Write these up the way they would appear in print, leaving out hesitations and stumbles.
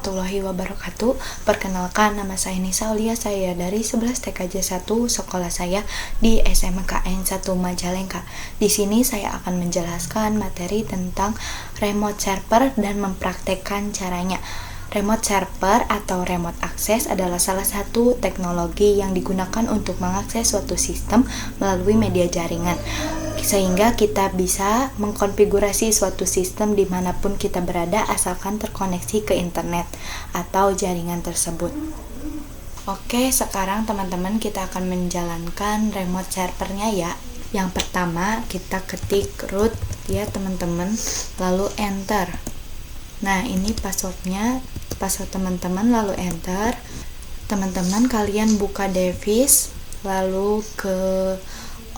warahmatullahi wabarakatuh. Perkenalkan, nama saya Nisa Aulia, saya dari 11 TKJ 1, sekolah saya di SMKN 1 Majalengka. Di sini saya akan menjelaskan materi tentang remote server dan mempraktekkan caranya. Remote server atau remote access adalah salah satu teknologi yang digunakan untuk mengakses suatu sistem melalui media jaringan, sehingga kita bisa mengkonfigurasi suatu sistem dimanapun kita berada asalkan terkoneksi ke internet atau jaringan tersebut. Oke, sekarang teman-teman kita akan menjalankan remote servernya ya. Yang pertama kita ketik root ya teman-teman, lalu enter. Nah, ini password teman-teman, lalu enter. Teman-teman kalian buka device, lalu ke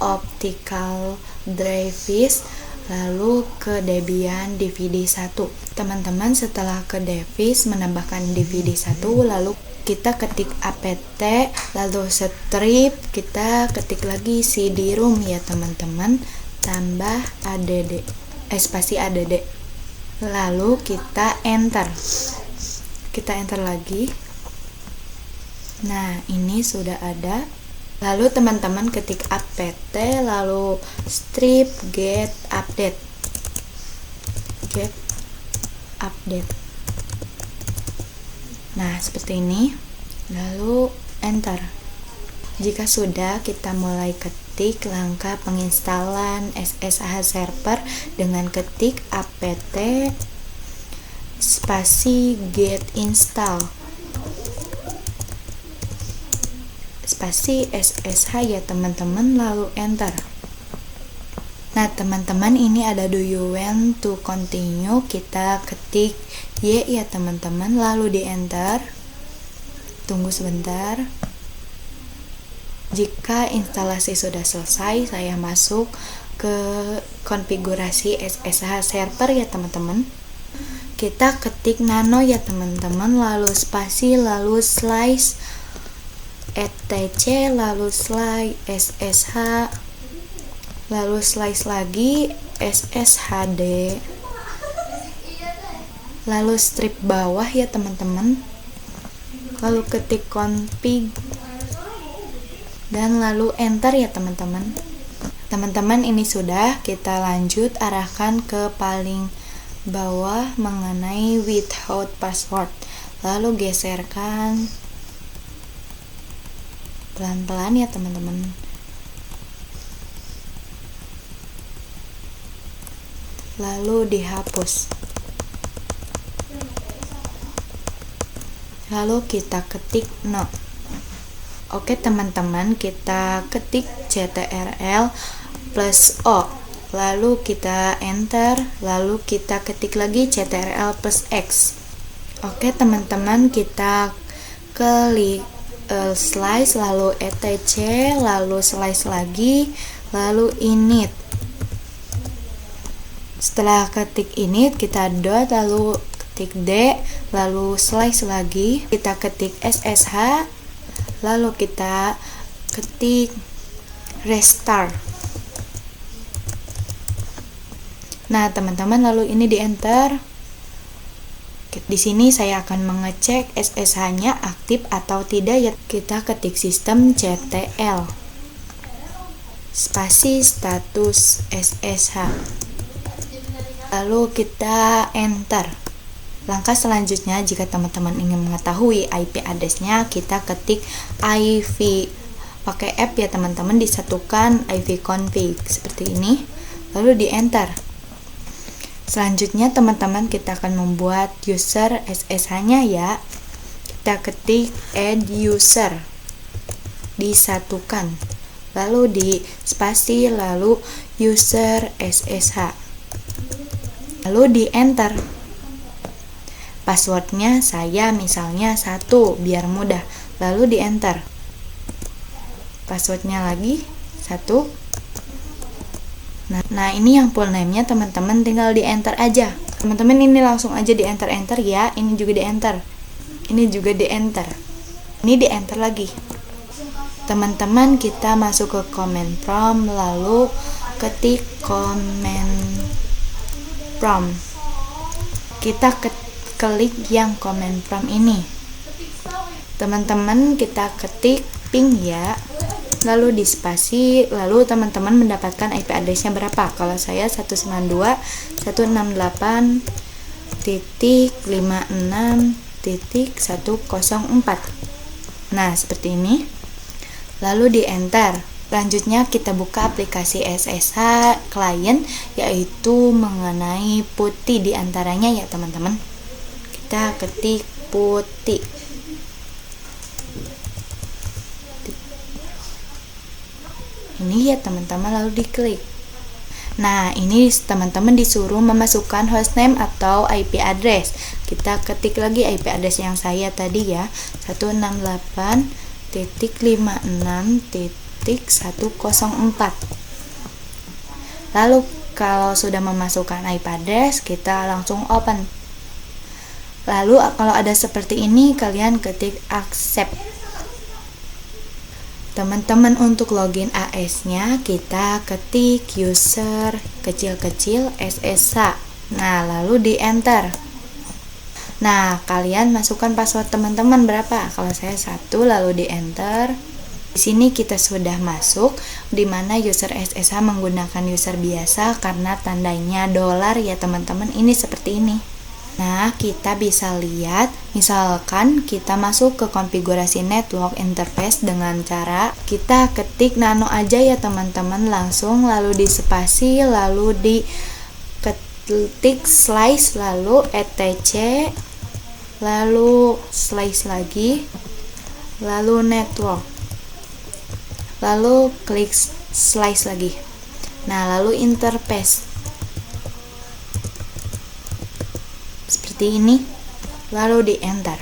optical device, lalu ke Debian DVD 1. Teman-teman setelah ke device menambahkan DVD 1, lalu kita ketik apt, lalu strip, kita ketik lagi cd-rom ya teman-teman, tambah add, spasi add. Lalu kita enter lagi. Nah, ini sudah ada. Lalu teman-teman ketik apt, lalu strip get update. Nah, seperti ini. Lalu enter. Jika sudah, kita mulai ketik langkah penginstalan SSH server dengan ketik apt spasi get install spasi SSH ya teman-teman, lalu enter. Nah teman-teman, ini ada do you want to continue, kita ketik Y ya teman-teman, lalu di enter. Tunggu sebentar. Jika instalasi sudah selesai, saya masuk ke konfigurasi SSH server ya teman-teman. Kita ketik nano ya teman-teman, lalu spasi, lalu slice etc, lalu slice SSH, lalu slice lagi SSHD, lalu strip bawah ya teman-teman, lalu ketik config dan lalu enter ya teman-teman. Teman-teman, ini sudah. Kita lanjut, arahkan ke paling bawah mengenai without password, lalu geserkan pelan-pelan ya teman-teman, lalu dihapus. Lalu kita ketik no. Oke teman-teman, kita ketik ctrl plus O, lalu kita enter, lalu kita ketik lagi ctrl plus X. Oke teman-teman, kita klik slice, lalu etc, lalu slice lagi, lalu init. Setelah ketik init, kita dot, lalu ketik D, lalu slice lagi, kita ketik SSH, lalu kita ketik restart. Nah teman-teman, lalu ini di enter. Di sini saya akan mengecek SSH-nya aktif atau tidak ya. Kita ketik sistem ctl spasi status SSH, lalu kita enter. Langkah selanjutnya, jika teman-teman ingin mengetahui IP address-nya, kita ketik IV pakai F ya teman-teman, disatukan IV config seperti ini, lalu di enter. Selanjutnya teman-teman, kita akan membuat user SSH-nya ya. Kita ketik add user, disatukan, lalu di spasi, lalu user SSH, lalu di enter. Passwordnya saya misalnya 1 biar mudah, lalu di enter. Passwordnya lagi 1. Nah ini yang full name-nya teman-teman, tinggal di enter aja. Teman-teman ini langsung aja di enter ya. Ini juga di enter, ini juga di enter, ini di enter lagi. Teman-teman, kita masuk ke command prompt, lalu ketik command prompt. Kita klik yang comment from ini. Teman-teman kita ketik ping ya, lalu di spasi, lalu teman-teman mendapatkan IP addressnya berapa. Kalau saya 192.168.56.104. Nah seperti ini, lalu di enter. Selanjutnya kita buka aplikasi SSH klien, yaitu mengenai putih diantaranya ya teman-teman. Kita ketik putih. Ini ya teman-teman, lalu diklik. Nah ini teman-teman disuruh memasukkan hostname atau IP address. Kita ketik lagi IP address yang saya tadi ya, 168.56.104. Lalu kalau sudah memasukkan IP address, kita langsung open. Lalu kalau ada seperti ini, kalian ketik accept. Teman-teman untuk login AS-nya kita ketik user kecil-kecil SSH. Nah, lalu di enter. Nah, kalian masukkan password teman-teman berapa? Kalau saya 1, lalu di enter. Di sini kita sudah masuk, di mana user SSH menggunakan user biasa karena tandanya dolar ya teman-teman. Ini seperti ini. Nah, kita bisa lihat, misalkan kita masuk ke konfigurasi network interface dengan cara kita ketik nano aja ya teman-teman, langsung, lalu di spasi, lalu di ketik slice, lalu etc, lalu slice lagi, lalu network, lalu klik slice lagi. Nah, lalu interface seperti ini, lalu di enter.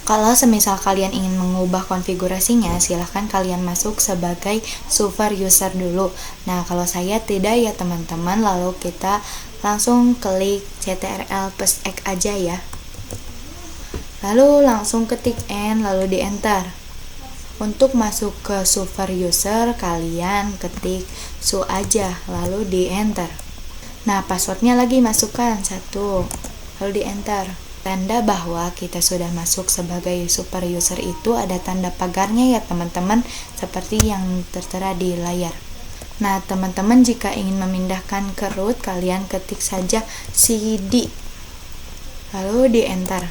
Kalau semisal kalian ingin mengubah konfigurasinya, silahkan kalian masuk sebagai super user dulu. Nah kalau saya tidak ya teman-teman, lalu kita langsung klik ctrl plus X aja ya, lalu langsung ketik N, lalu di enter. Untuk masuk ke super user, kalian ketik su aja, lalu di enter. Nah passwordnya lagi masukkan 1, lalu di enter. Tanda bahwa kita sudah masuk sebagai super user itu ada tanda pagarnya ya teman-teman, seperti yang tertera di layar. Nah teman-teman jika ingin memindahkan ke root, kalian ketik saja cd, lalu di enter.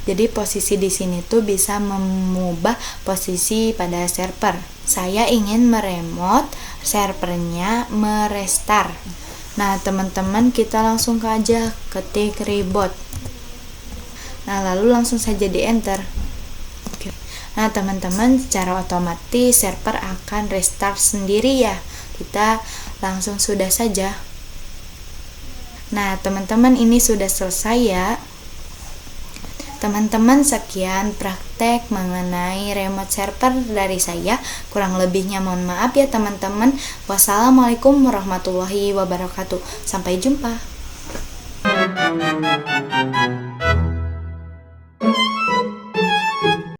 Jadi posisi di sini tuh bisa mengubah posisi pada server. Saya ingin meremote servernya merestart. Nah teman-teman kita langsung aja ketik reboot. Nah lalu langsung saja di enter. Oke. Nah teman-teman secara otomatis server akan restart sendiri ya. Kita langsung sudah saja. Nah teman-teman ini sudah selesai ya. Teman-teman sekian praktek mengenai remote server dari saya. Kurang lebihnya mohon maaf ya teman-teman. Wassalamualaikum warahmatullahi wabarakatuh. Sampai jumpa.